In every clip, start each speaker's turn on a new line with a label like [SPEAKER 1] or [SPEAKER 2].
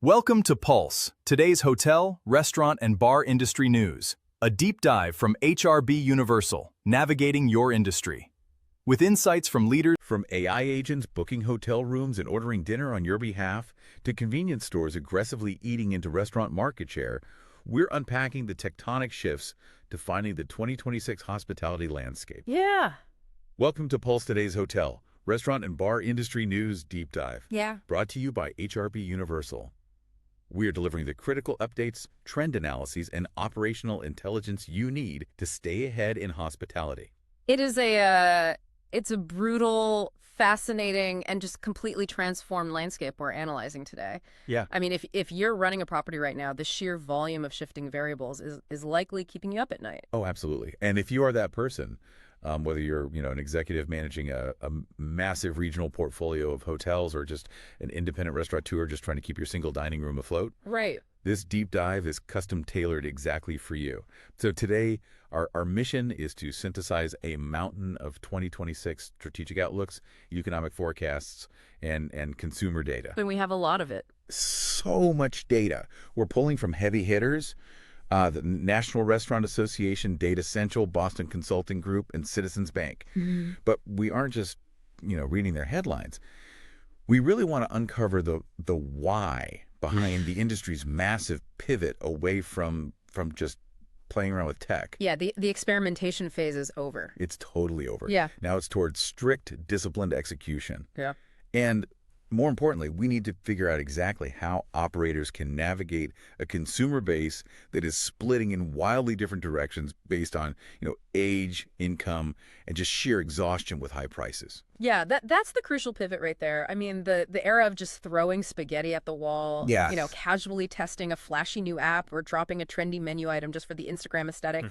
[SPEAKER 1] Welcome to Pulse, today's hotel, restaurant, and bar industry news. A deep dive from HRB Universal, navigating your industry. With insights from leaders
[SPEAKER 2] From AI agents booking hotel rooms and ordering dinner on your behalf to convenience stores aggressively eating into restaurant market share, we're unpacking the tectonic shifts defining the 2026 hospitality landscape.
[SPEAKER 3] Yeah.
[SPEAKER 2] Welcome to Pulse Today's Hotel, Restaurant and Bar Industry News Deep Dive.
[SPEAKER 3] Yeah.
[SPEAKER 2] Brought to you by HRB Universal. We are delivering the critical updates, trend analyses, and operational intelligence you need to stay ahead in hospitality.
[SPEAKER 3] It's a brutal, fascinating, and just completely transformed landscape we're analyzing today.
[SPEAKER 2] Yeah.
[SPEAKER 3] I mean, if you're running a property right now, the sheer volume of shifting variables is likely keeping you up at night.
[SPEAKER 2] Oh, absolutely. And if you are that person, whether you're an executive managing a massive regional portfolio of hotels or just an independent restaurateur just trying to keep your single dining room afloat,
[SPEAKER 3] Right.
[SPEAKER 2] this deep dive is custom tailored exactly for you. So today, our mission is to synthesize a mountain of 2026 strategic outlooks, economic forecasts, and consumer data.
[SPEAKER 3] And we have a lot of it.
[SPEAKER 2] So much data. We're pulling from heavy hitters, the National Restaurant Association, Data Central, Boston Consulting Group, and Citizens Bank. But we aren't just, reading their headlines. We really want to uncover the why behind the industry's massive pivot away from just playing around with tech.
[SPEAKER 3] Yeah, the experimentation phase is over.
[SPEAKER 2] It's totally over.
[SPEAKER 3] Yeah.
[SPEAKER 2] Now it's towards strict, disciplined execution.
[SPEAKER 3] Yeah.
[SPEAKER 2] And more importantly, we need to figure out exactly how operators can navigate a consumer base that is splitting in wildly different directions based on, age, income, and just sheer exhaustion with high prices.
[SPEAKER 3] Yeah, that's the crucial pivot right there. I mean, the era of just throwing spaghetti at the wall,
[SPEAKER 2] Yes.
[SPEAKER 3] Casually testing a flashy new app or dropping a trendy menu item just for the Instagram aesthetic,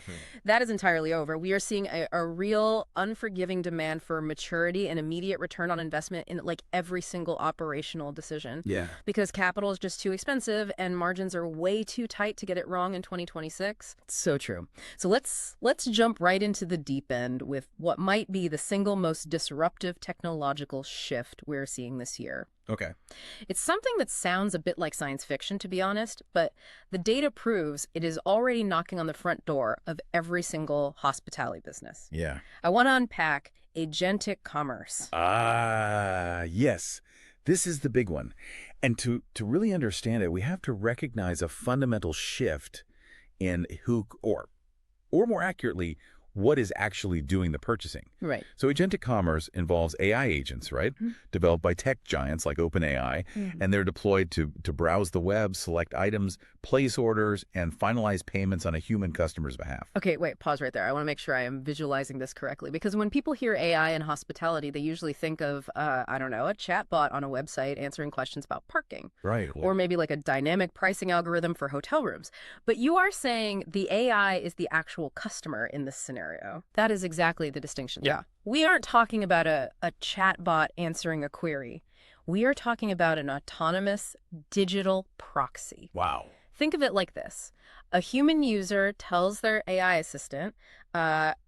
[SPEAKER 3] that is entirely over. We are seeing a real unforgiving demand for maturity and immediate return on investment in every single operational decision.
[SPEAKER 2] Yeah.
[SPEAKER 3] Because capital is just too expensive and margins are way too tight to get it wrong in 2026. So true. So let's jump right into the deep end with what might be the single most disruptive technological shift we're seeing this year.
[SPEAKER 2] Okay.
[SPEAKER 3] It's something that sounds a bit like science fiction, to be honest, but the data proves it is already knocking on the front door of every single hospitality business.
[SPEAKER 2] Yeah.
[SPEAKER 3] I want to unpack agentic commerce.
[SPEAKER 2] Yes. This is the big one. And to really understand it, we have to recognize a fundamental shift in who, or more accurately, what is actually doing the purchasing.
[SPEAKER 3] Right.
[SPEAKER 2] So agentic commerce involves AI agents, right? Developed by tech giants like OpenAI, and they're deployed to browse the web, select items, place orders, and finalize payments on a human customer's behalf.
[SPEAKER 3] Okay, wait, pause right there. I want to make sure I am visualizing this correctly, because when people hear AI in hospitality, they usually think of, a chatbot on a website answering questions about parking.
[SPEAKER 2] Right.
[SPEAKER 3] Or maybe like a dynamic pricing algorithm for hotel rooms. But you are saying the AI is the actual customer in this scenario. That is exactly the distinction.
[SPEAKER 2] Yeah.
[SPEAKER 3] We aren't talking about a chatbot answering a query. We are talking about an autonomous digital proxy.
[SPEAKER 2] Wow.
[SPEAKER 3] Think of it like this. A human user tells their AI assistant,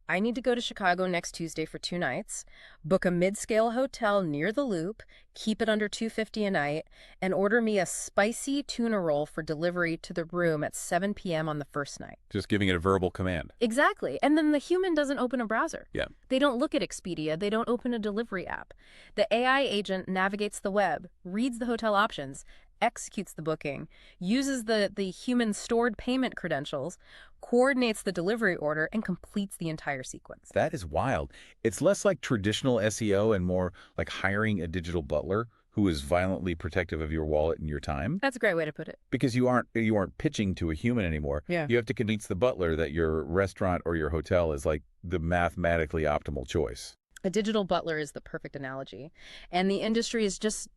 [SPEAKER 3] I need to go to Chicago next Tuesday for 2 nights, book a mid-scale hotel near the Loop, keep it under $250 a night, and order me a spicy tuna roll for delivery to the room at 7 p.m. on the first night.
[SPEAKER 2] Just giving it a verbal command.
[SPEAKER 3] Exactly. And then the human doesn't open a browser.
[SPEAKER 2] Yeah.
[SPEAKER 3] They don't look at Expedia. They don't open a delivery app. The AI agent navigates the web, reads the hotel options, executes the booking, uses the human stored payment credentials, coordinates the delivery order, and completes the entire sequence.
[SPEAKER 2] That is wild. It's less like traditional SEO and more like hiring a digital butler who is violently protective of your wallet and your time.
[SPEAKER 3] That's a great way to put it.
[SPEAKER 2] Because you aren't pitching to a human anymore.
[SPEAKER 3] Yeah.
[SPEAKER 2] You have to convince the butler that your restaurant or your hotel is like the mathematically optimal choice.
[SPEAKER 3] A digital butler is the perfect analogy. And the industry is just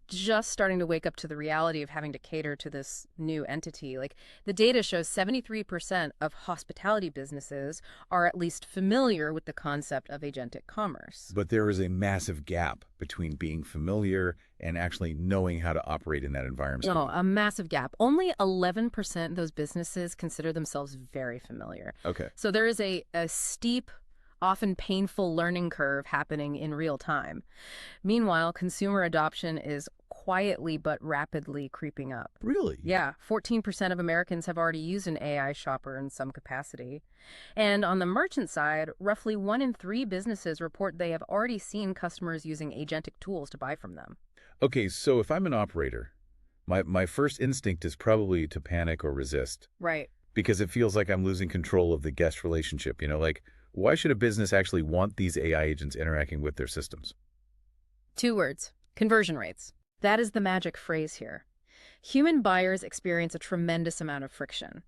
[SPEAKER 3] starting to wake up to the reality of having to cater to this new entity. The data shows 73% of hospitality businesses are at least familiar with the concept of agentic commerce.
[SPEAKER 2] But there is a massive gap between being familiar and actually knowing how to operate in that environment.
[SPEAKER 3] No, a massive gap. Only 11% of those businesses consider themselves very familiar.
[SPEAKER 2] Okay.
[SPEAKER 3] So there is a steep, often painful learning curve happening in real time. Meanwhile, consumer adoption is quietly but rapidly creeping up.
[SPEAKER 2] Really?
[SPEAKER 3] Yeah, 14% of Americans have already used an AI shopper in some capacity. And on the merchant side, roughly 1 in 3 businesses report they have already seen customers using agentic tools to buy from them.
[SPEAKER 2] Okay, so if I'm an operator, my first instinct is probably to panic or resist
[SPEAKER 3] Right.
[SPEAKER 2] because it feels like I'm losing control of the guest relationship. Like, why should a business actually want these AI agents interacting with their systems?
[SPEAKER 3] 2 words: conversion rates. That is the magic phrase here. Human buyers experience a tremendous amount of friction.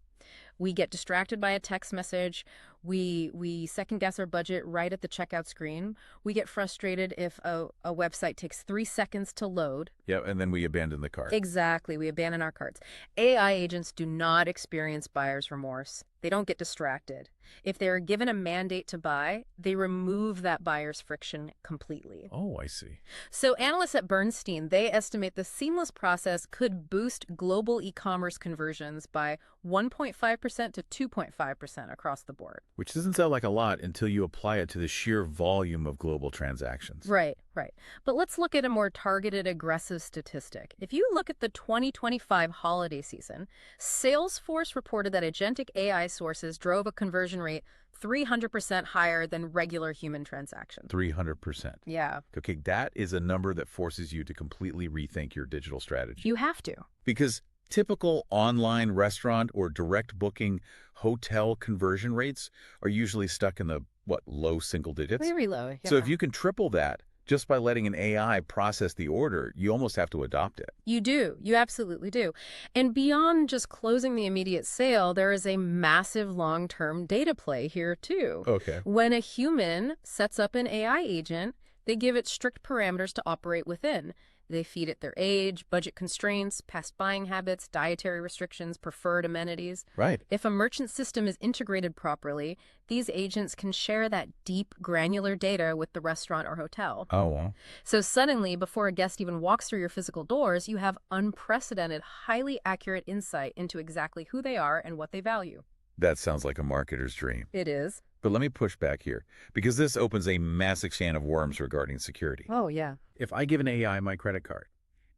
[SPEAKER 3] We get distracted by a text message. We second guess our budget right at the checkout screen. We get frustrated if a website takes 3 seconds to load.
[SPEAKER 2] Yeah, and then we abandon the cart.
[SPEAKER 3] Exactly. We abandon our carts. AI agents do not experience buyer's remorse. They don't get distracted. If they're given a mandate to buy, they remove that buyer's friction completely.
[SPEAKER 2] Oh, I see.
[SPEAKER 3] So analysts at Bernstein, they estimate the seamless process could boost global e-commerce conversions by 1.5% to 2.5% across the board.
[SPEAKER 2] Which doesn't sound like a lot until you apply it to the sheer volume of global transactions.
[SPEAKER 3] Right, right. But let's look at a more targeted, aggressive statistic. If you look at the 2025 holiday season, Salesforce reported that agentic AI sources drove a conversion rate 300% higher than regular human transactions.
[SPEAKER 2] 300%.
[SPEAKER 3] Yeah.
[SPEAKER 2] Okay, that is a number that forces you to completely rethink your digital strategy.
[SPEAKER 3] You have to.
[SPEAKER 2] Because typical online restaurant or direct booking hotel conversion rates are usually stuck in the, low single digits?
[SPEAKER 3] Very low. Yeah.
[SPEAKER 2] So if you can triple that just by letting an AI process the order, you almost have to adopt it.
[SPEAKER 3] You do. You absolutely do. And beyond just closing the immediate sale, there is a massive long-term data play here, too.
[SPEAKER 2] Okay.
[SPEAKER 3] When a human sets up an AI agent, they give it strict parameters to operate within. They feed it their age, budget constraints, past buying habits, dietary restrictions, preferred amenities.
[SPEAKER 2] Right.
[SPEAKER 3] If a merchant system is integrated properly, these agents can share that deep, granular data with the restaurant or hotel.
[SPEAKER 2] Oh, well.
[SPEAKER 3] So suddenly, before a guest even walks through your physical doors, you have unprecedented, highly accurate insight into exactly who they are and what they value.
[SPEAKER 2] That sounds like a marketer's dream.
[SPEAKER 3] It is.
[SPEAKER 2] But let me push back here, because this opens a massive can of worms regarding security.
[SPEAKER 3] Oh, yeah.
[SPEAKER 2] If I give an AI my credit card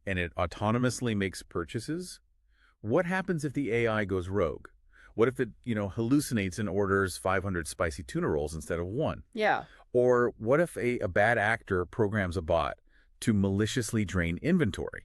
[SPEAKER 2] and it autonomously makes purchases, what happens if the AI goes rogue? What if it, hallucinates and orders 500 spicy tuna rolls instead of 1?
[SPEAKER 3] Yeah.
[SPEAKER 2] Or what if a bad actor programs a bot to maliciously drain inventory?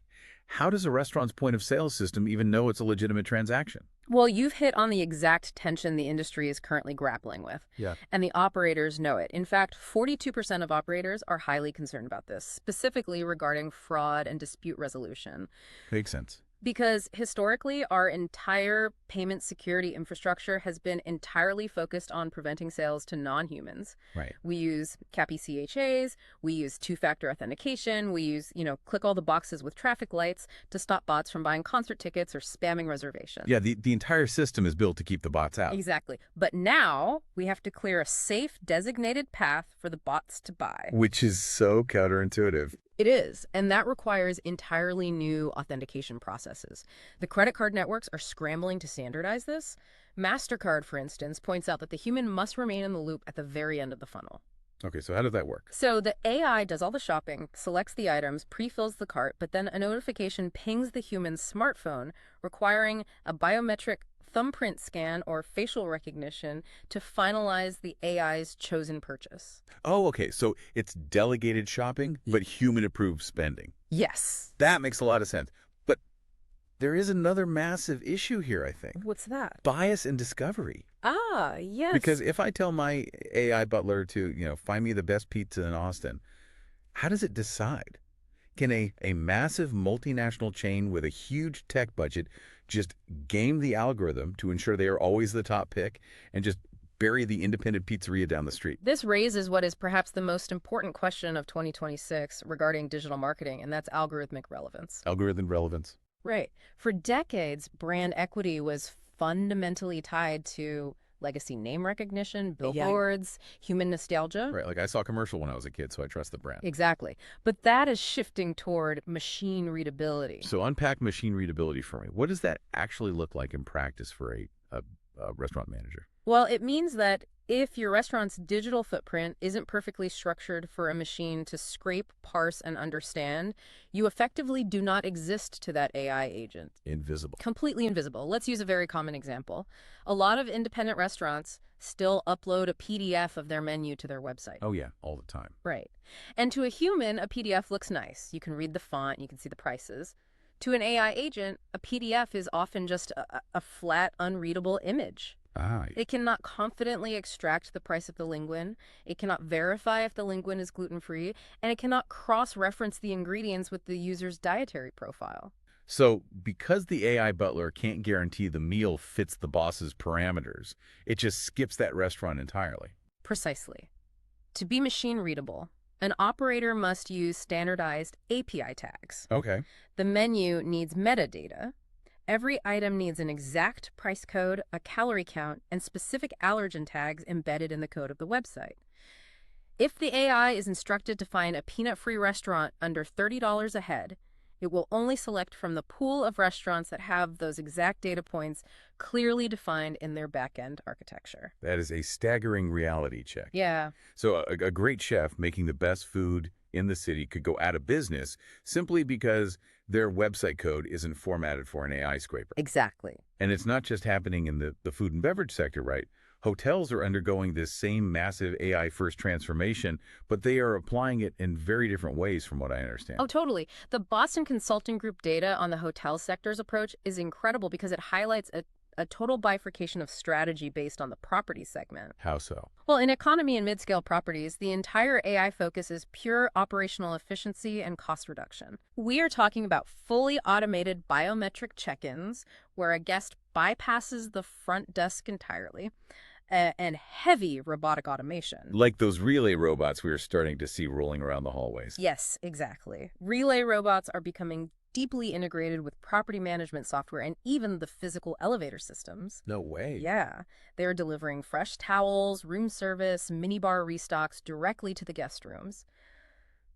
[SPEAKER 2] How does a restaurant's point of sale system even know it's a legitimate transaction?
[SPEAKER 3] Well, you've hit on the exact tension the industry is currently grappling with.
[SPEAKER 2] Yeah.
[SPEAKER 3] And the operators know it. In fact, 42% of operators are highly concerned about this, specifically regarding fraud and dispute resolution.
[SPEAKER 2] Makes sense.
[SPEAKER 3] Because historically, our entire payment security infrastructure has been entirely focused on preventing sales to non-humans.
[SPEAKER 2] Right.
[SPEAKER 3] We use CAPI CHAs, we use two-factor authentication, we use, click all the boxes with traffic lights to stop bots from buying concert tickets or spamming reservations.
[SPEAKER 2] Yeah, the entire system is built to keep the bots out.
[SPEAKER 3] Exactly. But now we have to clear a safe, designated path for the bots to buy.
[SPEAKER 2] Which is so counterintuitive.
[SPEAKER 3] It is, and that requires entirely new authentication processes. The credit card networks are scrambling to standardize this. MasterCard, for instance, points out that the human must remain in the loop at the very end of the funnel.
[SPEAKER 2] Okay, so how does that work?
[SPEAKER 3] So the AI does all the shopping, selects the items, pre-fills the cart, but then a notification pings the human's smartphone, requiring a biometric thumbprint scan or facial recognition to finalize the AI's chosen purchase.
[SPEAKER 2] Oh, okay, so it's delegated shopping, but human-approved spending.
[SPEAKER 3] Yes.
[SPEAKER 2] That makes a lot of sense. But there is another massive issue here, I think.
[SPEAKER 3] What's that?
[SPEAKER 2] Bias in discovery.
[SPEAKER 3] Ah, yes.
[SPEAKER 2] Because if I tell my AI butler to, find me the best pizza in Austin, how does it decide? Can a massive multinational chain with a huge tech budget just game the algorithm to ensure they are always the top pick and just bury the independent pizzeria down the street?
[SPEAKER 3] This raises what is perhaps the most important question of 2026 regarding digital marketing, and that's algorithmic relevance.
[SPEAKER 2] Algorithm relevance.
[SPEAKER 3] Right. For decades, brand equity was fundamentally tied to legacy name recognition, billboards, human nostalgia.
[SPEAKER 2] Right, like I saw a commercial when I was a kid, so I trust the brand.
[SPEAKER 3] Exactly. But that is shifting toward machine readability.
[SPEAKER 2] So unpack machine readability for me. What does that actually look like in practice for a restaurant manager?
[SPEAKER 3] Well, it means that if your restaurant's digital footprint isn't perfectly structured for a machine to scrape, parse, and understand, you effectively do not exist to that AI agent.
[SPEAKER 2] Invisible.
[SPEAKER 3] Completely invisible. Let's use a very common example. A lot of independent restaurants still upload a PDF of their menu to their website.
[SPEAKER 2] Oh, yeah, all the time.
[SPEAKER 3] Right. And to a human, a PDF looks nice. You can read the font, you can see the prices. To an AI agent, a PDF is often just a flat, unreadable image.
[SPEAKER 2] Ah,
[SPEAKER 3] It cannot confidently extract the price of the linguine, it cannot verify if the linguine is gluten-free, and it cannot cross-reference the ingredients with the user's dietary profile.
[SPEAKER 2] so because the AI butler can't guarantee the meal fits the boss's parameters, it just skips that restaurant entirely.
[SPEAKER 3] Precisely. To be machine-readable, an operator must use standardized API tags.
[SPEAKER 2] Okay.
[SPEAKER 3] The menu needs metadata. Every item needs an exact price code, a calorie count, and specific allergen tags embedded in the code of the website. If the AI is instructed to find a peanut-free restaurant under $30 a head, it will only select from the pool of restaurants that have those exact data points clearly defined in their back-end architecture.
[SPEAKER 2] That is a staggering reality check.
[SPEAKER 3] Yeah,
[SPEAKER 2] So a great chef making the best food in the city could go out of business simply because their website code isn't formatted for an AI scraper.
[SPEAKER 3] exactly.
[SPEAKER 2] And it's not just happening in the food and beverage sector, right? Hotels are undergoing this same massive AI-first transformation, but they are applying it in very different ways from what I understand.
[SPEAKER 3] Oh, totally. The Boston Consulting Group data on the hotel sector's approach is incredible because it highlights a total bifurcation of strategy based on the property segment.
[SPEAKER 2] How so?
[SPEAKER 3] Well, in economy and mid-scale properties, the entire AI focus is pure operational efficiency and cost reduction. We are talking about fully automated biometric check-ins where a guest bypasses the front desk entirely, and heavy robotic automation.
[SPEAKER 2] Like those relay robots we are starting to see rolling around the hallways.
[SPEAKER 3] Yes, exactly. Relay robots are becoming deeply integrated with property management software and even the physical elevator systems.
[SPEAKER 2] No way.
[SPEAKER 3] Yeah, they're delivering fresh towels, room service, minibar restocks directly to the guest rooms.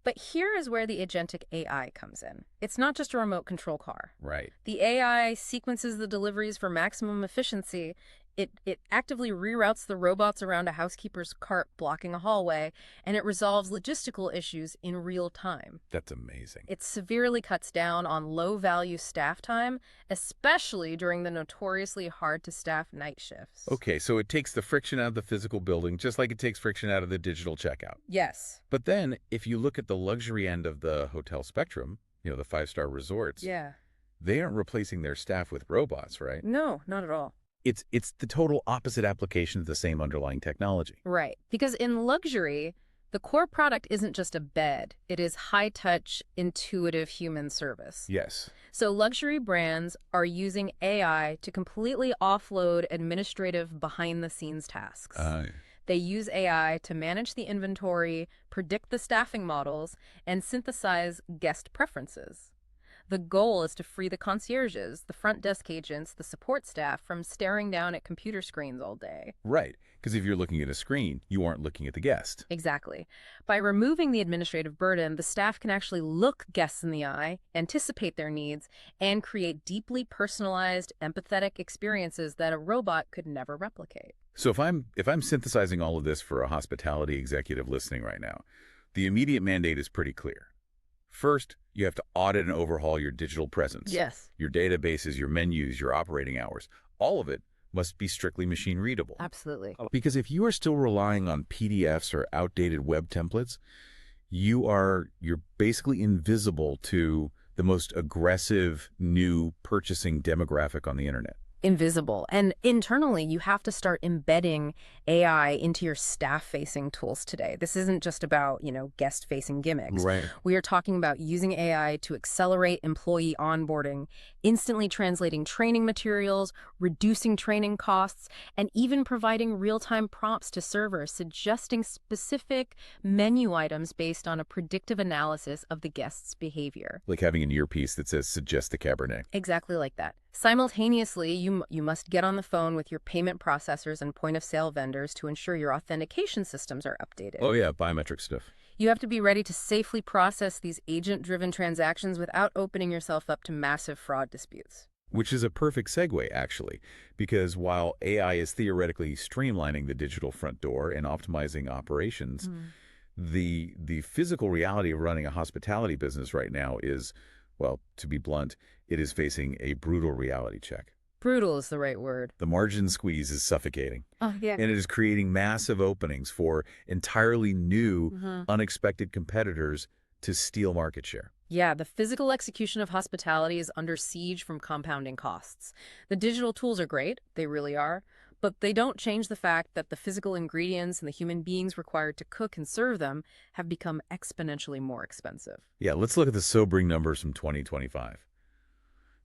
[SPEAKER 3] But here is where the agentic AI comes in. It's not just a remote control car.
[SPEAKER 2] Right.
[SPEAKER 3] The AI sequences the deliveries for maximum efficiency. It actively reroutes the robots around a housekeeper's cart blocking a hallway, and it resolves logistical issues in real time.
[SPEAKER 2] That's amazing.
[SPEAKER 3] It severely cuts down on low-value staff time, especially during the notoriously hard-to-staff night shifts.
[SPEAKER 2] Okay, so it takes the friction out of the physical building, just like it takes friction out of the digital checkout.
[SPEAKER 3] Yes.
[SPEAKER 2] But then, if you look at the luxury end of the hotel spectrum, the five-star resorts,
[SPEAKER 3] Yeah.
[SPEAKER 2] they aren't replacing their staff with robots, right?
[SPEAKER 3] No, not at all.
[SPEAKER 2] It's the total opposite application of the same underlying technology.
[SPEAKER 3] Right. Because in luxury, the core product isn't just a bed. It is high-touch, intuitive human service.
[SPEAKER 2] Yes.
[SPEAKER 3] So luxury brands are using AI to completely offload administrative behind-the-scenes tasks. They use AI to manage the inventory, predict the staffing models, and synthesize guest preferences. The goal is to free the concierges, the front desk agents, the support staff from staring down at computer screens all day.
[SPEAKER 2] Right, because if you're looking at a screen, you aren't looking at the guest.
[SPEAKER 3] Exactly. By removing the administrative burden, the staff can actually look guests in the eye, anticipate their needs, and create deeply personalized, empathetic experiences that a robot could never replicate.
[SPEAKER 2] So if I'm synthesizing all of this for a hospitality executive listening right now, the immediate mandate is pretty clear. First, you have to audit and overhaul your digital presence.
[SPEAKER 3] Yes.
[SPEAKER 2] Your databases, your menus, your operating hours. All of it must be strictly machine readable.
[SPEAKER 3] Absolutely.
[SPEAKER 2] Because if you are still relying on PDFs or outdated web templates, you're basically invisible to the most aggressive new purchasing demographic on the internet.
[SPEAKER 3] Invisible. And internally, you have to start embedding AI into your staff-facing tools today. This isn't just about, guest-facing gimmicks.
[SPEAKER 2] Right.
[SPEAKER 3] We are talking about using AI to accelerate employee onboarding, instantly translating training materials, reducing training costs, and even providing real-time prompts to servers suggesting specific menu items based on a predictive analysis of the guest's behavior.
[SPEAKER 2] Like having an earpiece that says, suggest the Cabernet.
[SPEAKER 3] Exactly like that. Simultaneously, you must get on the phone with your payment processors and point-of-sale vendors to ensure your authentication systems are updated.
[SPEAKER 2] Oh yeah, biometric stuff.
[SPEAKER 3] You have to be ready to safely process these agent-driven transactions without opening yourself up to massive fraud disputes.
[SPEAKER 2] Which is a perfect segue, actually, because while AI is theoretically streamlining the digital front door and optimizing operations, the physical reality of running a hospitality business right now is, well, to be blunt, it is facing a brutal reality check.
[SPEAKER 3] Brutal is the right word.
[SPEAKER 2] The margin squeeze is suffocating.
[SPEAKER 3] Oh, yeah.
[SPEAKER 2] And it is creating massive openings for entirely new, unexpected competitors to steal market share.
[SPEAKER 3] Yeah, the physical execution of hospitality is under siege from compounding costs. The digital tools are great, they really are, but they don't change the fact that the physical ingredients and the human beings required to cook and serve them have become exponentially more expensive.
[SPEAKER 2] Yeah, let's look at the sobering numbers from 2025.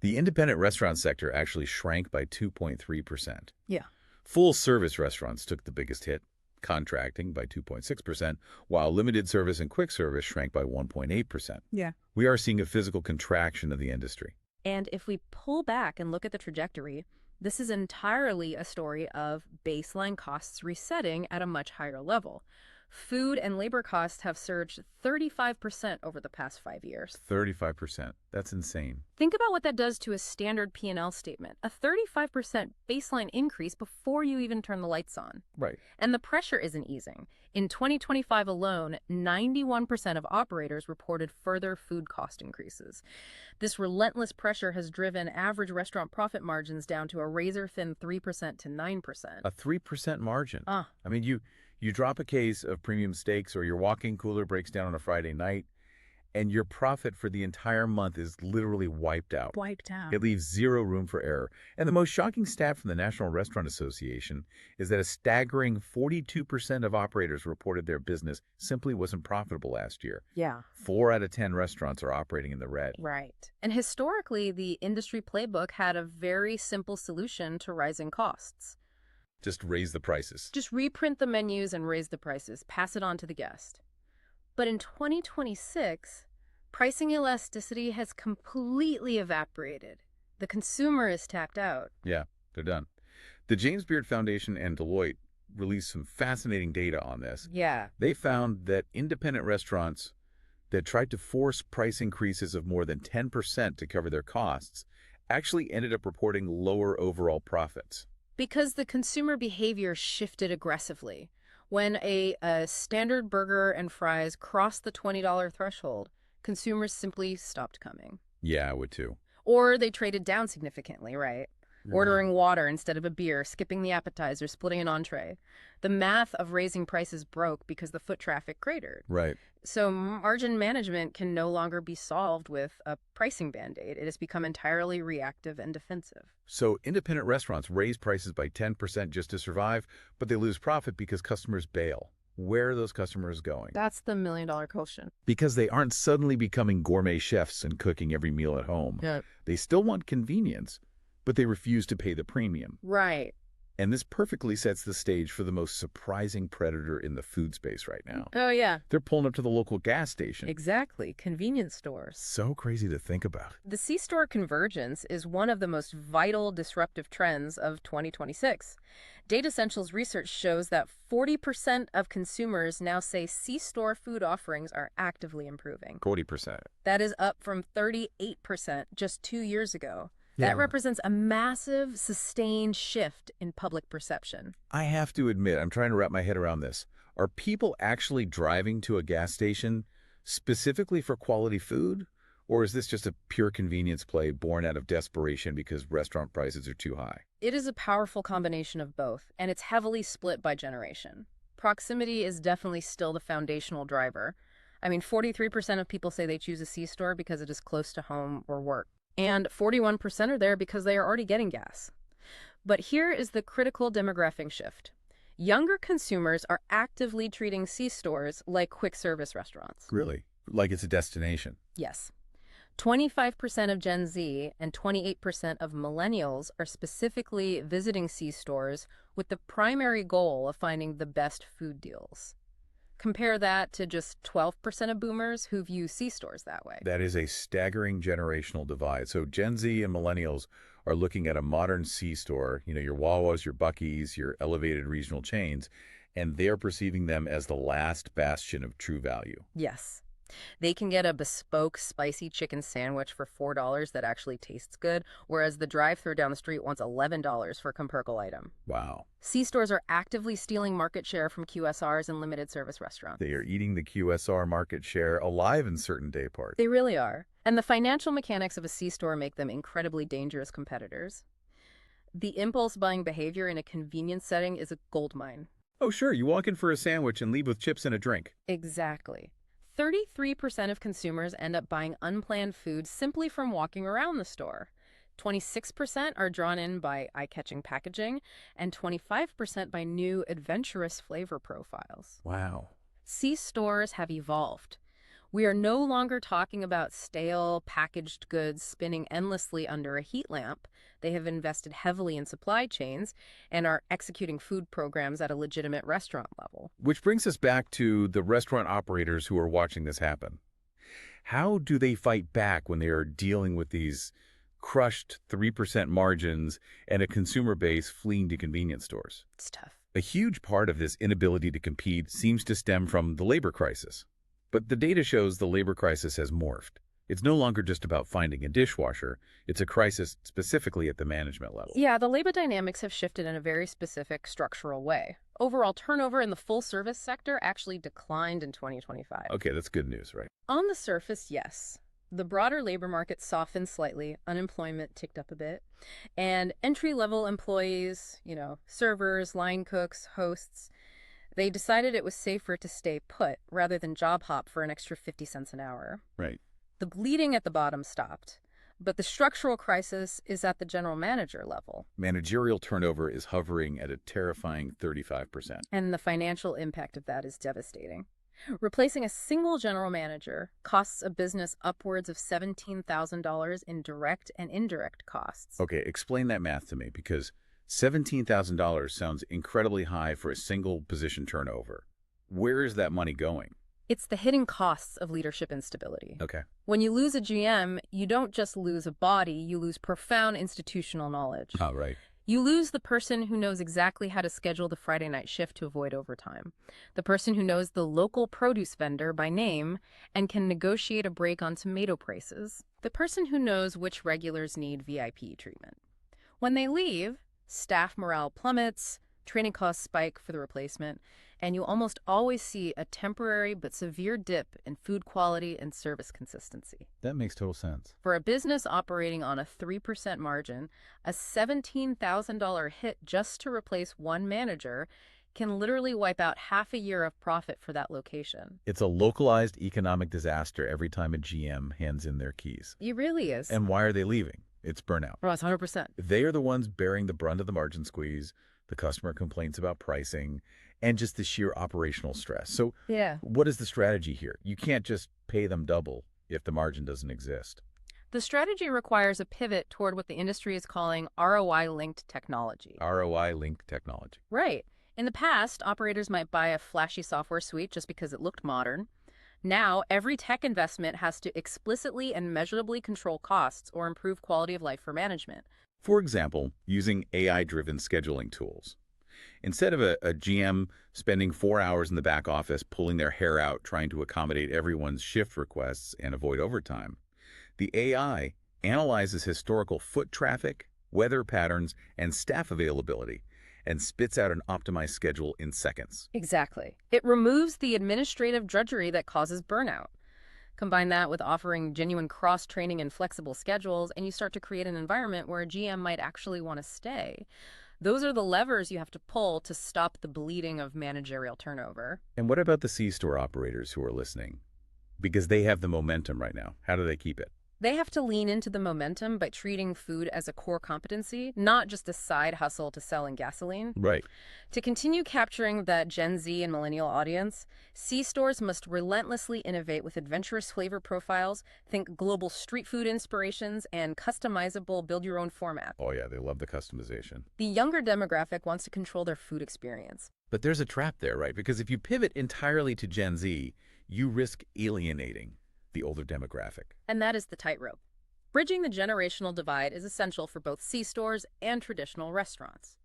[SPEAKER 2] The independent restaurant sector actually shrank by 2.3%.
[SPEAKER 3] Yeah.
[SPEAKER 2] Full-service restaurants took the biggest hit, contracting by 2.6%, while limited service and quick service shrank by 1.8%.
[SPEAKER 3] Yeah.
[SPEAKER 2] We are seeing a physical contraction of the industry.
[SPEAKER 3] And if we pull back and look at the trajectory, this is entirely a story of baseline costs resetting at a much higher level. Food and labor costs have surged 35% over the past 5 years.
[SPEAKER 2] 35%. That's insane.
[SPEAKER 3] Think about what that does to a standard P&L statement. A 35% baseline increase before you even turn the lights on.
[SPEAKER 2] Right.
[SPEAKER 3] And the pressure isn't easing. In 2025 alone, 91% of operators reported further food cost increases. This relentless pressure has driven average restaurant profit margins down to a razor-thin 3% to 9%.
[SPEAKER 2] A 3% margin. I mean, you drop a case of premium steaks or your walk-in cooler breaks down on a Friday night, and your profit for the entire month is literally wiped out.
[SPEAKER 3] Wiped out.
[SPEAKER 2] It leaves zero room for error. And the most shocking stat from the National Restaurant Association is that a staggering 42% of operators reported their business simply wasn't profitable last year.
[SPEAKER 3] Yeah.
[SPEAKER 2] 4 out of 10 restaurants are operating in the red.
[SPEAKER 3] Right. And historically, the industry playbook had a very simple solution to rising costs.
[SPEAKER 2] Just raise the prices.
[SPEAKER 3] Just reprint the menus and raise the prices, pass it on to the guest. But in 2026, pricing elasticity has completely evaporated. The consumer is tapped out.
[SPEAKER 2] Yeah, they're done. The James Beard Foundation and Deloitte released some fascinating data on this.
[SPEAKER 3] Yeah.
[SPEAKER 2] They found that independent restaurants that tried to force price increases of more than 10% to cover their costs actually ended up reporting lower overall profits.
[SPEAKER 3] Because the consumer behavior shifted aggressively. When a standard burger and fries crossed the $20 threshold, consumers simply stopped coming.
[SPEAKER 2] Yeah, I would too.
[SPEAKER 3] Or they traded down significantly, right? Ordering water instead of a beer, skipping the appetizer, splitting an entree. The math of raising prices broke because the foot traffic cratered.
[SPEAKER 2] Right.
[SPEAKER 3] So margin management can no longer be solved with a pricing band-aid. It has become entirely reactive and defensive.
[SPEAKER 2] So independent restaurants raise prices by 10% just to survive, but they lose profit because customers bail. Where are those customers going?
[SPEAKER 3] That's the million-dollar question.
[SPEAKER 2] Because they aren't suddenly becoming gourmet chefs and cooking every meal at home.
[SPEAKER 3] Yeah.
[SPEAKER 2] They still want convenience, but they refuse to pay the premium.
[SPEAKER 3] Right.
[SPEAKER 2] And this perfectly sets the stage for the most surprising predator in the food space right now.
[SPEAKER 3] Oh, yeah.
[SPEAKER 2] They're pulling up to the local gas station.
[SPEAKER 3] Exactly. Convenience stores.
[SPEAKER 2] So crazy to think about.
[SPEAKER 3] The C-store convergence is one of the most vital disruptive trends of 2026. Data Essentials research shows that 40% of consumers now say C-store food offerings are actively improving.
[SPEAKER 2] 40%.
[SPEAKER 3] That is up from 38% just 2 years ago.
[SPEAKER 2] Yeah.
[SPEAKER 3] That represents a massive, sustained shift in public perception.
[SPEAKER 2] I have to admit, I'm trying to wrap my head around this. Are people actually driving to a gas station specifically for quality food? Or is this just a pure convenience play born out of desperation because restaurant prices are too high?
[SPEAKER 3] It is a powerful combination of both, and it's heavily split by generation. Proximity is definitely still the foundational driver. I mean, 43% of people say they choose a C-store because it is close to home or work. And 41% are there because they are already getting gas. But here is the critical demographic shift. Younger consumers are actively treating C-stores like quick-service restaurants.
[SPEAKER 2] Really? Like it's a destination?
[SPEAKER 3] Yes. 25% of Gen Z and 28% of millennials are specifically visiting C-stores with the primary goal of finding the best food deals. Compare that to just 12% of boomers who view C-stores that way.
[SPEAKER 2] That is a staggering generational divide. So Gen Z and millennials are looking at a modern C-store, your Wawas, your Buc-ee's, your elevated regional chains, and they're perceiving them as the last bastion of true value.
[SPEAKER 3] Yes. They can get a bespoke spicy chicken sandwich for $4 that actually tastes good, whereas the drive-thru down the street wants $11 for a commercial item.
[SPEAKER 2] Wow.
[SPEAKER 3] C-stores are actively stealing market share from QSRs and limited service restaurants.
[SPEAKER 2] They are eating the QSR market share alive in certain day parts.
[SPEAKER 3] They really are. And the financial mechanics of a C-store make them incredibly dangerous competitors. The impulse buying behavior in a convenience setting is a goldmine.
[SPEAKER 2] Oh, sure, you walk in for a sandwich and leave with chips and a drink.
[SPEAKER 3] Exactly. 33% of consumers end up buying unplanned food simply from walking around the store. 26% are drawn in by eye-catching packaging, and 25% by new, adventurous flavor profiles.
[SPEAKER 2] Wow.
[SPEAKER 3] C-stores have evolved. We are no longer talking about stale, packaged goods spinning endlessly under a heat lamp. They have invested heavily in supply chains and are executing food programs at a legitimate restaurant level.
[SPEAKER 2] Which brings us back to the restaurant operators who are watching this happen. How do they fight back when they are dealing with these crushed 3% margins and a consumer base fleeing to convenience stores?
[SPEAKER 3] It's tough.
[SPEAKER 2] A huge part of this inability to compete seems to stem from the labor crisis. But the data shows the labor crisis has morphed. It's no longer just about finding a dishwasher. It's a crisis specifically at the management level.
[SPEAKER 3] Yeah, the labor dynamics have shifted in a very specific structural way. Overall turnover in the full-service sector actually declined in 2025.
[SPEAKER 2] Okay, that's good news, right?
[SPEAKER 3] On the surface, yes. The broader labor market softened slightly, unemployment ticked up a bit, and entry-level employees, servers, line cooks, hosts, they decided it was safer to stay put rather than job hop for an extra 50 cents an hour.
[SPEAKER 2] Right.
[SPEAKER 3] The bleeding at the bottom stopped, but the structural crisis is at the general manager level.
[SPEAKER 2] Managerial turnover is hovering at a terrifying 35%.
[SPEAKER 3] And the financial impact of that is devastating. Replacing a single general manager costs a business upwards of $17,000 in direct and indirect costs.
[SPEAKER 2] Okay, explain that math to me, because $17,000 sounds incredibly high for a single position turnover. Where is that money going?
[SPEAKER 3] It's the hidden costs of leadership instability.
[SPEAKER 2] Okay.
[SPEAKER 3] When you lose a GM, you don't just lose a body, you lose profound institutional knowledge.
[SPEAKER 2] Oh, right.
[SPEAKER 3] You lose the person who knows exactly how to schedule the Friday night shift to avoid overtime. The person who knows the local produce vendor by name and can negotiate a break on tomato prices. The person who knows which regulars need VIP treatment. When they leave, staff morale plummets, training costs spike for the replacement, and you almost always see a temporary but severe dip in food quality and service consistency.
[SPEAKER 2] That makes total sense.
[SPEAKER 3] For a business operating on a 3% margin, a $17,000 hit just to replace one manager can literally wipe out half a year of profit for that location.
[SPEAKER 2] It's a localized economic disaster every time a GM hands in their keys.
[SPEAKER 3] It really is.
[SPEAKER 2] And why are they leaving? It's burnout.
[SPEAKER 3] Oh, it's 100%.
[SPEAKER 2] They are the ones bearing the brunt of the margin squeeze, the customer complaints about pricing, and just the sheer operational stress. So what is the strategy here? You can't just pay them double if the margin doesn't exist.
[SPEAKER 3] The strategy requires a pivot toward what the industry is calling ROI-linked technology.
[SPEAKER 2] ROI-linked technology.
[SPEAKER 3] Right. In the past, operators might buy a flashy software suite just because it looked modern. Now, every tech investment has to explicitly and measurably control costs or improve quality of life for management.
[SPEAKER 2] For example, using AI-driven scheduling tools. Instead of a GM spending 4 hours in the back office pulling their hair out trying to accommodate everyone's shift requests and avoid overtime, the AI analyzes historical foot traffic, weather patterns, and staff availability, and spits out an optimized schedule in seconds.
[SPEAKER 3] Exactly. It removes the administrative drudgery that causes burnout. Combine that with offering genuine cross-training and flexible schedules, and you start to create an environment where a GM might actually want to stay. Those are the levers you have to pull to stop the bleeding of managerial turnover.
[SPEAKER 2] And what about the C-store operators who are listening? Because they have the momentum right now. How do they keep it?
[SPEAKER 3] They have to lean into the momentum by treating food as a core competency, not just a side hustle to selling gasoline.
[SPEAKER 2] Right.
[SPEAKER 3] To continue capturing that Gen Z and millennial audience, C-stores must relentlessly innovate with adventurous flavor profiles, think global street food inspirations, and customizable build-your-own format.
[SPEAKER 2] Oh yeah, they love the customization.
[SPEAKER 3] The younger demographic wants to control their food experience.
[SPEAKER 2] But there's a trap there, right? Because if you pivot entirely to Gen Z, you risk alienating the older demographic.
[SPEAKER 3] And that is the tightrope. Bridging the generational divide is essential for both C-stores and traditional restaurants.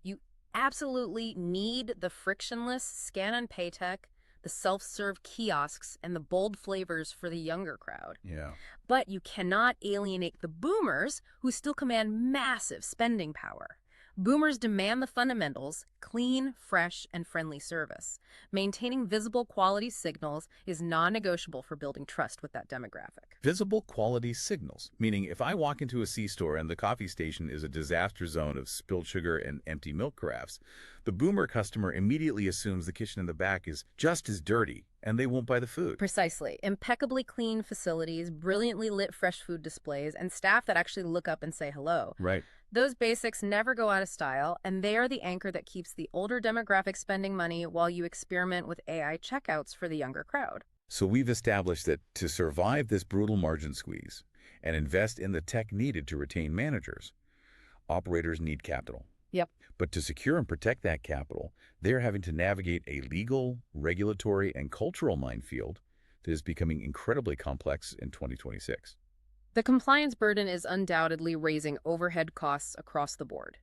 [SPEAKER 3] You absolutely need the frictionless scan and pay tech, the self-serve kiosks, and the bold flavors for the younger crowd.
[SPEAKER 2] Yeah.
[SPEAKER 3] But you cannot alienate the boomers, who still command massive spending power. Boomers demand the fundamentals: clean, fresh, and friendly service. Maintaining visible quality signals is non-negotiable for building trust with that demographic.
[SPEAKER 2] Visible quality signals, meaning if I walk into a C-store and the coffee station is a disaster zone of spilled sugar and empty milk carafes, the boomer customer immediately assumes the kitchen in the back is just as dirty, and they won't buy the food.
[SPEAKER 3] Precisely. Impeccably clean facilities, brilliantly lit fresh food displays, and staff that actually look up and say hello.
[SPEAKER 2] Right.
[SPEAKER 3] Those basics never go out of style, and they are the anchor that keeps the older demographic spending money while you experiment with AI checkouts for the younger crowd.
[SPEAKER 2] So we've established that to survive this brutal margin squeeze and invest in the tech needed to retain managers, operators need capital.
[SPEAKER 3] Yep.
[SPEAKER 2] But to secure and protect that capital, they're having to navigate a legal, regulatory, and cultural minefield that is becoming incredibly complex in 2026.
[SPEAKER 3] The compliance burden is undoubtedly raising overhead costs across the board.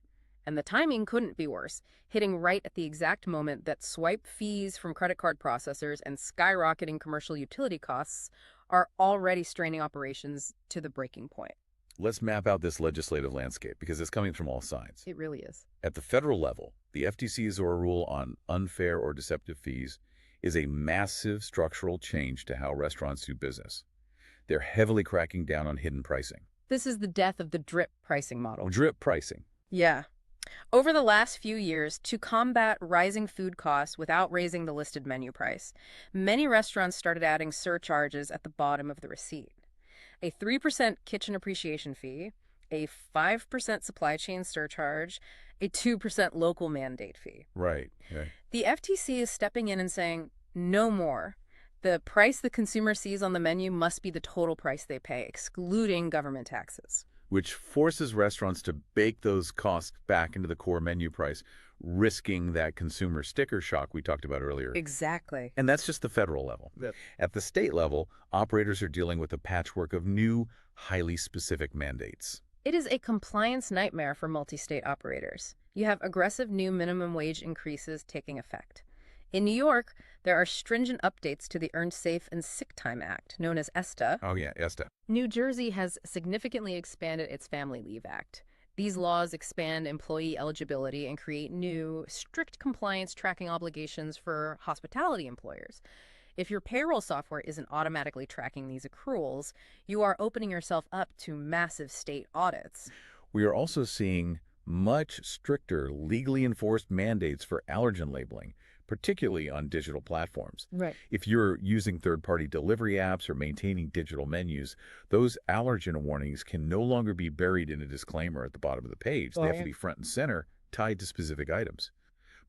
[SPEAKER 3] And the timing couldn't be worse, hitting right at the exact moment that swipe fees from credit card processors and skyrocketing commercial utility costs are already straining operations to the breaking point.
[SPEAKER 2] Let's map out this legislative landscape because it's coming from all sides.
[SPEAKER 3] It really is.
[SPEAKER 2] At the federal level, the FTC's rule on unfair or deceptive fees is a massive structural change to how restaurants do business. They're heavily cracking down on hidden pricing.
[SPEAKER 3] This is the death of the drip pricing model.
[SPEAKER 2] Drip pricing.
[SPEAKER 3] Yeah. Over the last few years, to combat rising food costs without raising the listed menu price, many restaurants started adding surcharges at the bottom of the receipt. A 3% kitchen appreciation fee, a 5% supply chain surcharge, a 2% local mandate fee.
[SPEAKER 2] Right.
[SPEAKER 3] The FTC is stepping in and saying, no more. The price the consumer sees on the menu must be the total price they pay, excluding government taxes.
[SPEAKER 2] Which forces restaurants to bake those costs back into the core menu price, risking that consumer sticker shock we talked about earlier.
[SPEAKER 3] Exactly.
[SPEAKER 2] And that's just the federal level. Yep. At the state level, operators are dealing with a patchwork of new, highly specific mandates.
[SPEAKER 3] It is a compliance nightmare for multi-state operators. You have aggressive new minimum wage increases taking effect. In New York, there are stringent updates to the Earned Safe and Sick Time Act, known as ESTA.
[SPEAKER 2] Oh yeah, ESTA.
[SPEAKER 3] New Jersey has significantly expanded its Family Leave Act. These laws expand employee eligibility and create new, strict compliance tracking obligations for hospitality employers. If your payroll software isn't automatically tracking these accruals, you are opening yourself up to massive state audits.
[SPEAKER 2] We are also seeing much stricter legally enforced mandates for allergen labeling, particularly on digital platforms.
[SPEAKER 3] Right.
[SPEAKER 2] If you're using third-party delivery apps or maintaining digital menus, those allergen warnings can no longer be buried in a disclaimer at the bottom of the page. They have to be front and center, tied to specific items.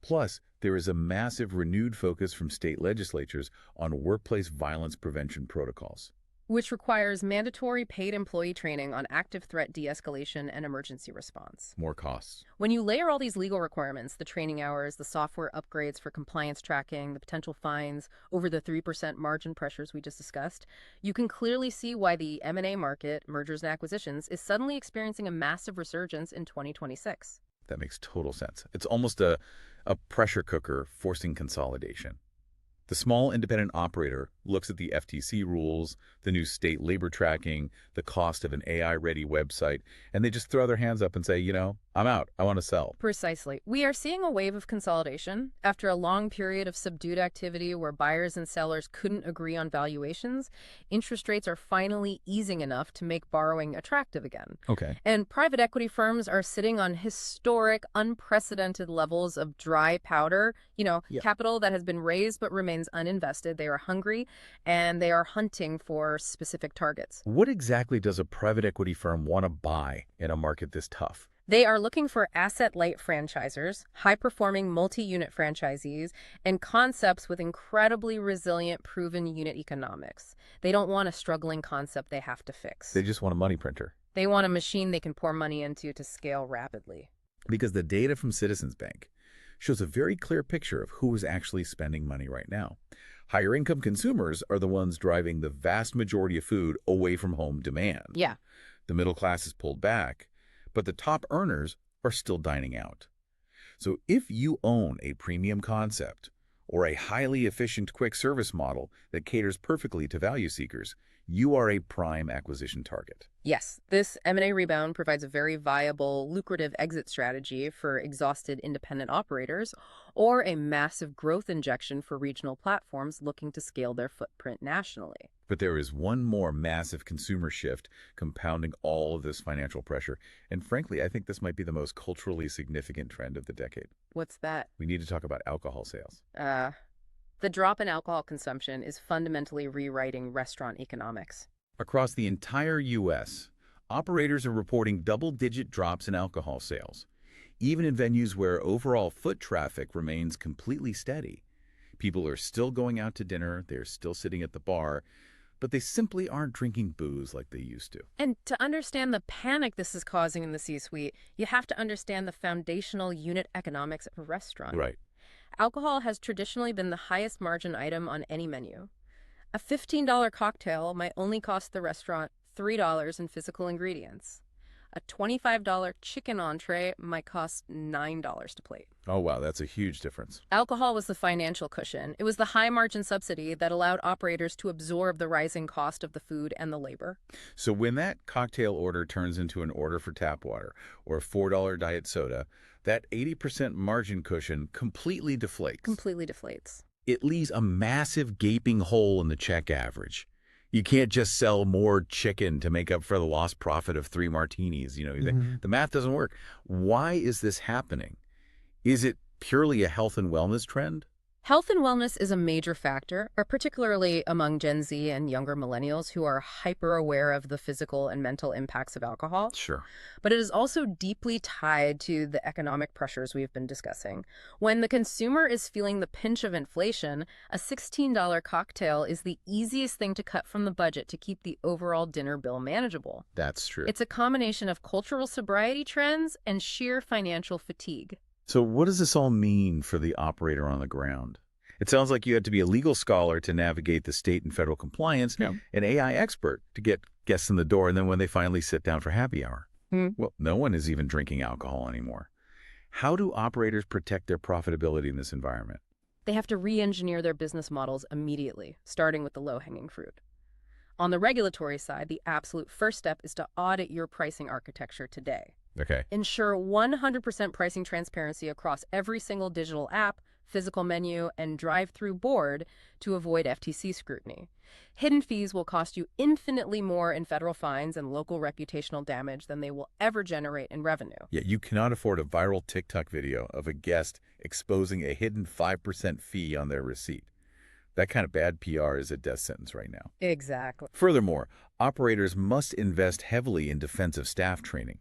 [SPEAKER 2] Plus, there is a massive renewed focus from state legislatures on workplace violence prevention protocols,
[SPEAKER 3] which requires mandatory paid employee training on active threat de-escalation and emergency response.
[SPEAKER 2] More costs.
[SPEAKER 3] When you layer all these legal requirements, the training hours, the software upgrades for compliance tracking, the potential fines over the 3% margin pressures we just discussed, you can clearly see why the M&A market, mergers and acquisitions, is suddenly experiencing a massive resurgence in 2026.
[SPEAKER 2] That makes total sense. It's almost a pressure cooker forcing consolidation. The small independent operator looks at the FTC rules, the new state labor tracking, the cost of an AI-ready website, and they just throw their hands up and say, you know, I'm out. I want to sell.
[SPEAKER 3] Precisely. We are seeing a wave of consolidation. After a long period of subdued activity where buyers and sellers couldn't agree on valuations, interest rates are finally easing enough to make borrowing attractive again.
[SPEAKER 2] Okay.
[SPEAKER 3] And private equity firms are sitting on historic, unprecedented levels of dry powder, capital that has been raised but remains uninvested. They are hungry and they are hunting for specific targets.
[SPEAKER 2] What exactly does a private equity firm want to buy in a market this tough?
[SPEAKER 3] They are looking for asset-light franchisors, high-performing multi-unit franchisees, and concepts with incredibly resilient, proven unit economics. They don't want a struggling concept they have to fix.
[SPEAKER 2] They just want a money printer.
[SPEAKER 3] They want a machine they can pour money into to scale rapidly.
[SPEAKER 2] Because the data from Citizens Bank shows a very clear picture of who is actually spending money right now. Higher income consumers are the ones driving the vast majority of food away from home demand.
[SPEAKER 3] Yeah.
[SPEAKER 2] The middle class is pulled back, but the top earners are still dining out. So if you own a premium concept or a highly efficient quick service model that caters perfectly to value seekers, you are a prime acquisition target.
[SPEAKER 3] Yes, this M&A rebound provides a very viable, lucrative exit strategy for exhausted independent operators or a massive growth injection for regional platforms looking to scale their footprint nationally.
[SPEAKER 2] But there is one more massive consumer shift compounding all of this financial pressure. And frankly, I think this might be the most culturally significant trend of the decade.
[SPEAKER 3] What's that?
[SPEAKER 2] We need to talk about alcohol sales.
[SPEAKER 3] The drop in alcohol consumption is fundamentally rewriting restaurant economics.
[SPEAKER 2] Across the entire U.S., operators are reporting double-digit drops in alcohol sales, even in venues where overall foot traffic remains completely steady. People are still going out to dinner, they're still sitting at the bar, but they simply aren't drinking booze like they used to.
[SPEAKER 3] And to understand the panic this is causing in the C-suite, you have to understand the foundational unit economics of a restaurant.
[SPEAKER 2] Right.
[SPEAKER 3] Alcohol has traditionally been the highest margin item on any menu. A $15 cocktail might only cost the restaurant $3 in physical ingredients. A $25 chicken entree might cost $9 to plate.
[SPEAKER 2] Oh, wow, that's a huge difference.
[SPEAKER 3] Alcohol was the financial cushion. It was the high-margin subsidy that allowed operators to absorb the rising cost of the food and the labor.
[SPEAKER 2] So when that cocktail order turns into an order for tap water or a $4 diet soda, that 80% margin cushion completely deflates.
[SPEAKER 3] Completely deflates.
[SPEAKER 2] It leaves a massive gaping hole in the check average. You can't just sell more chicken to make up for the lost profit of 3 martinis. The math doesn't work. Why is this happening? Is it purely a health and wellness trend?
[SPEAKER 3] Health and wellness is a major factor, particularly among Gen Z and younger millennials who are hyper-aware of the physical and mental impacts of alcohol.
[SPEAKER 2] Sure.
[SPEAKER 3] But it is also deeply tied to the economic pressures we've been discussing. When the consumer is feeling the pinch of inflation, a $16 cocktail is the easiest thing to cut from the budget to keep the overall dinner bill manageable.
[SPEAKER 2] That's true.
[SPEAKER 3] It's a combination of cultural sobriety trends and sheer financial fatigue.
[SPEAKER 2] So what does this all mean for the operator on the ground? It sounds like you had to be a legal scholar to navigate the state and federal compliance, an AI expert to get guests in the door, and then when they finally sit down for happy hour. Well, no one is even drinking alcohol anymore. How do operators protect their profitability in this environment?
[SPEAKER 3] They have to re-engineer their business models immediately, starting with the low-hanging fruit. On the regulatory side, the absolute first step is to audit your pricing architecture today.
[SPEAKER 2] Okay.
[SPEAKER 3] Ensure 100% pricing transparency across every single digital app, physical menu, and drive-through board to avoid FTC scrutiny. Hidden fees will cost you infinitely more in federal fines and local reputational damage than they will ever generate in revenue.
[SPEAKER 2] Yet you cannot afford a viral TikTok video of a guest exposing a hidden 5% fee on their receipt. That kind of bad PR is a death sentence right now.
[SPEAKER 3] Exactly.
[SPEAKER 2] Furthermore, operators must invest heavily in defensive staff training.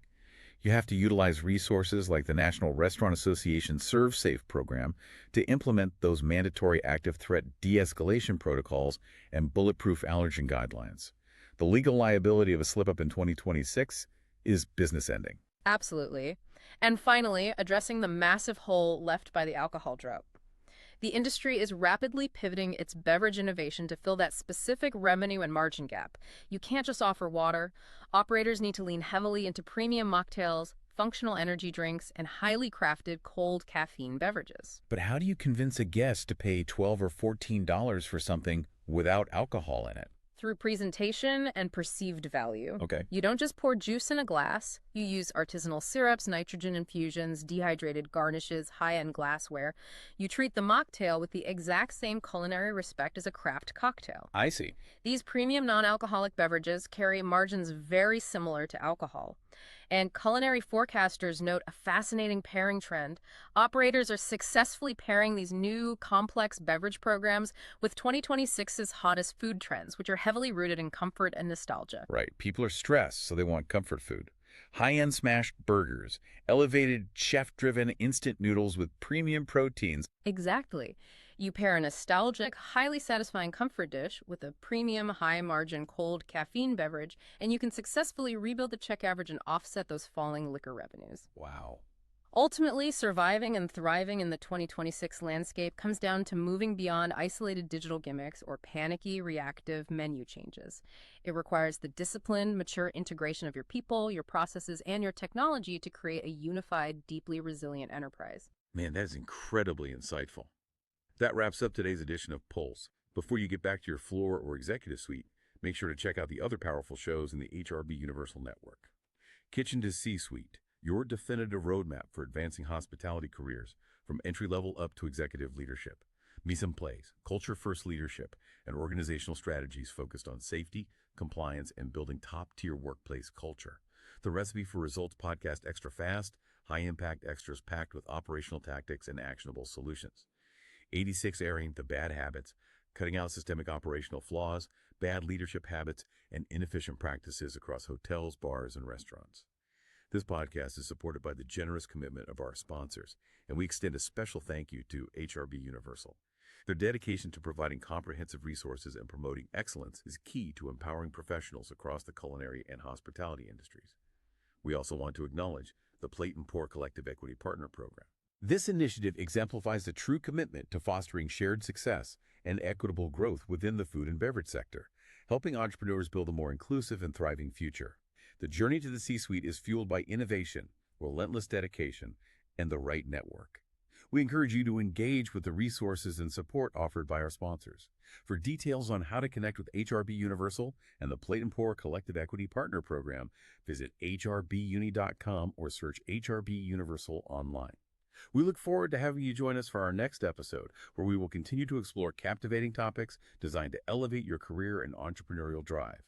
[SPEAKER 2] You have to utilize resources like the National Restaurant Association ServeSafe program to implement those mandatory active threat de-escalation protocols and bulletproof allergen guidelines. The legal liability of a slip-up in 2026 is business ending.
[SPEAKER 3] Absolutely. And finally, addressing the massive hole left by the alcohol drought. The industry is rapidly pivoting its beverage innovation to fill that specific revenue and margin gap. You can't just offer water. Operators need to lean heavily into premium mocktails, functional energy drinks, and highly crafted cold caffeine beverages.
[SPEAKER 2] But how do you convince a guest to pay $12 or $14 for something without alcohol in it?
[SPEAKER 3] Through presentation and perceived value.
[SPEAKER 2] Okay.
[SPEAKER 3] You don't just pour juice in a glass. You use artisanal syrups, nitrogen infusions, dehydrated garnishes, high-end glassware. You treat the mocktail with the exact same culinary respect as a craft cocktail.
[SPEAKER 2] I see.
[SPEAKER 3] These premium non-alcoholic beverages carry margins very similar to alcohol. And culinary forecasters note a fascinating pairing trend. Operators are successfully pairing these new complex beverage programs with 2026's hottest food trends, which are heavily rooted in comfort and nostalgia.
[SPEAKER 2] Right. People are stressed, so they want comfort food. High-end smashed burgers, elevated chef-driven instant noodles with premium proteins.
[SPEAKER 3] Exactly. You pair a nostalgic, highly satisfying comfort dish with a premium, high-margin, cold caffeine beverage, and you can successfully rebuild the check average and offset those falling liquor revenues.
[SPEAKER 2] Wow.
[SPEAKER 3] Ultimately, surviving and thriving in the 2026 landscape comes down to moving beyond isolated digital gimmicks or panicky, reactive menu changes. It requires the disciplined, mature integration of your people, your processes, and your technology to create a unified, deeply resilient enterprise.
[SPEAKER 2] Man, that is incredibly insightful. That wraps up today's edition of Pulse. Before you get back to your floor or executive suite, make sure to check out the other powerful shows in the HRB Universal Network. Kitchen to C-Suite, your definitive roadmap for advancing hospitality careers from entry-level up to executive leadership. Mise en place, culture-first leadership, and organizational strategies focused on safety, compliance, and building top-tier workplace culture. The Recipe for Results podcast extra fast, high-impact extras packed with operational tactics and actionable solutions. 86 airing the bad habits, cutting out systemic operational flaws, bad leadership habits, and inefficient practices across hotels, bars, and restaurants. This podcast is supported by the generous commitment of our sponsors, and we extend a special thank you to HRB Universal. Their dedication to providing comprehensive resources and promoting excellence is key to empowering professionals across the culinary and hospitality industries. We also want to acknowledge the Plate and Pour Collective Equity Partner Program. This initiative exemplifies a true commitment to fostering shared success and equitable growth within the food and beverage sector, helping entrepreneurs build a more inclusive and thriving future. The journey to the C-suite is fueled by innovation, relentless dedication, and the right network. We encourage you to engage with the resources and support offered by our sponsors. For details on how to connect with HRB Universal and the Plate and Pour Collective Equity Partner Program, visit hrbuni.com or search HRB Universal online. We look forward to having you join us for our next episode, where we will continue to explore captivating topics designed to elevate your career and entrepreneurial drive.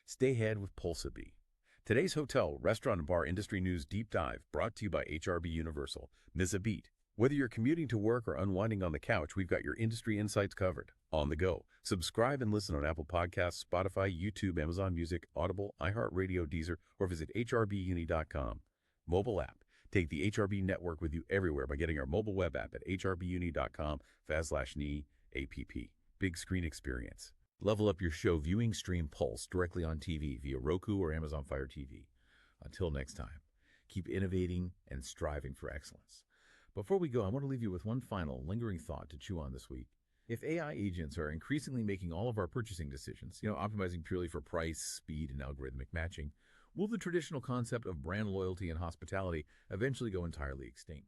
[SPEAKER 2] Stay ahead with Pulsaby. Today's hotel, restaurant, and bar industry news deep dive brought to you by HRB Universal. Miss a beat. Whether you're commuting to work or unwinding on the couch, we've got your industry insights covered. On the go. Subscribe and listen on Apple Podcasts, Spotify, YouTube, Amazon Music, Audible, iHeartRadio, Deezer, or visit hrbuni.com. Mobile app. Take the HRB network with you everywhere by getting our mobile web app at hrbuni.com/NE-APP. Big screen experience. Level up your show viewing stream Pulse directly on TV via Roku or Amazon Fire TV. Until next time, keep innovating and striving for excellence. Before we go, I want to leave you with one final lingering thought to chew on this week. If AI agents are increasingly making all of our purchasing decisions, optimizing purely for price, speed, and algorithmic matching, will the traditional concept of brand loyalty and hospitality eventually go entirely extinct?